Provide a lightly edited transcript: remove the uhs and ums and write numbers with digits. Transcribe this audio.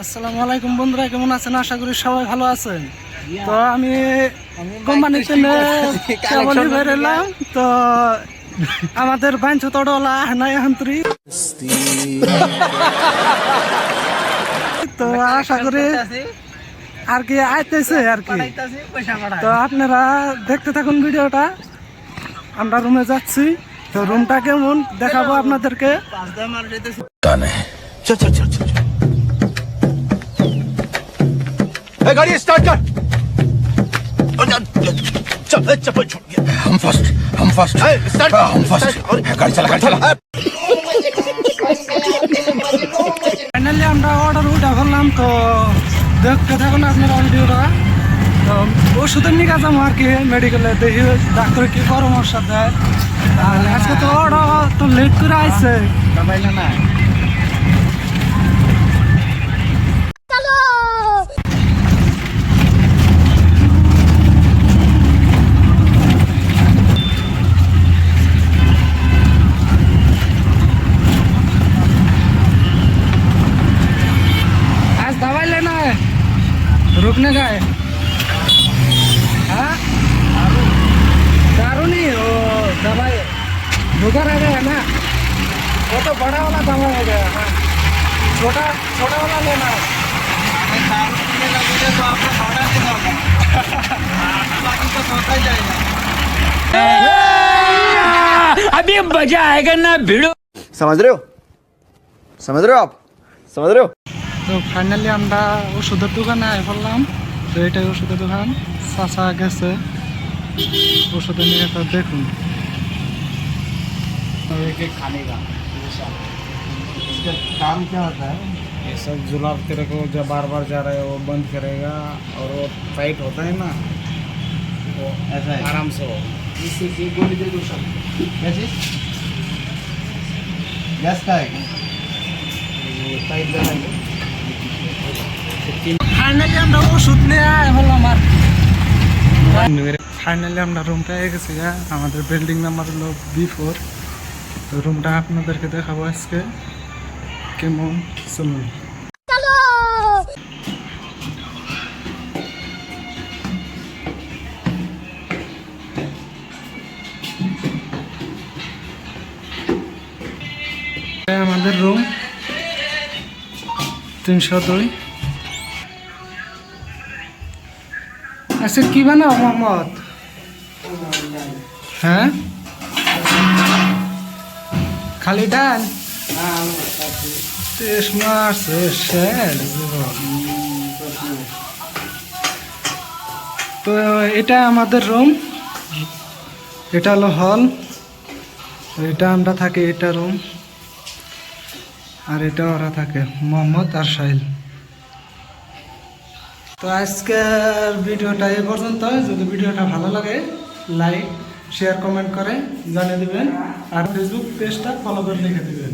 আসসালামু আলাইকুম বন্ধুরা, কেমন আছেন? আশা করি সবাই ভালো আছেন। তো আমি কোম্পানিতে কেবলই বেরোলাম। তো আমাদের বাঞ্চ তড়লা হানাই হান্তরি, তো আশা করি আর কি আইতেছে আর কি। তো আপনারা দেখতে থাকুন ভিডিওটা। আমরা রুমে যাচ্ছি, তো রুমটা কেমন দেখাবো আপনাদেরকে। चल चल चल चल गाड़ी स्टार्ट कर। चल चप्पल छोड़ गया। हम फर्स्ट स्टार्ट हम फर्स्ट गाड़ी चला ফাইনালি আমরা অর্ডার উঠে ফেললাম। তো দেখতে থাকুন আপনারা ভিডিওটা। তো ওষুধের নিয়ে যাবো আর কি মেডিকেলে, দেখি ডাক্তার কি পরামর্শ দেয়। আর আজকে তো অর্ডার তো লেট করে আসছে না। दवाई लेना है, रुकने का है। हाँ दारू नहीं, वो दवाई बुखार आ गया ना, वो तो बड़ा वाला दवा हो गया ना, छोटा छोटा वाला लेना है। दारू पीने लगेगा तो आपको छोटा नहीं होगा, बाकी तो सोता ही जाएगा। अभी मजा आएगा ना भिड़ो। समझ रहे हो आप समझ रहे हो। তো ফাইনালি আমরা ওষুধের দোকানে আয় পড়লাম। তো এটাই ওষুধের দোকান, চাচা গেছে ওষুধের নিয়ে। তো দেখুন खाने का इसका काम क्या होता है? ये सब जुलाब तेरे को जब बार बार जा रहा है वो बंद करेगा, और वो टाइट होता है ना वो ऐसा है, आराम से हो। इससे गोली दे दो सब। क्या चीज? गैस का है टाइट लगाएंगे। ফাইনালি আমরা ওষুধ নিয়ে আয় হলাম। আর ফাইনালি আমরা রুমটা এসে গেছি। আমাদের বিল্ডিং নাম্বার হলো B4। তো রুমটা আপনাদেরকে দেখাবো আজকে কেমন, চলুন। আমাদের রুম 302। আচ্ছা কি বানাও মোহাম্মদ? হ্যাঁ খালি ডাল তেস মারছে শেষ। তো এটা আমাদের রুম, এটা হলো হল, এটা আমরা থাকি, এটা রুম, আর এটা ওরা থাকে, মোহাম্মদ আর সাহিল। তো আজকের ভিডিওটা এই পর্যন্ত। যদি ভিডিওটা ভালো লাগে লাইক শেয়ার কমেন্ট করে জানিয়ে দিবেন, আর ফেসবুক পেজটা ফলো করে লিখে দিবেন।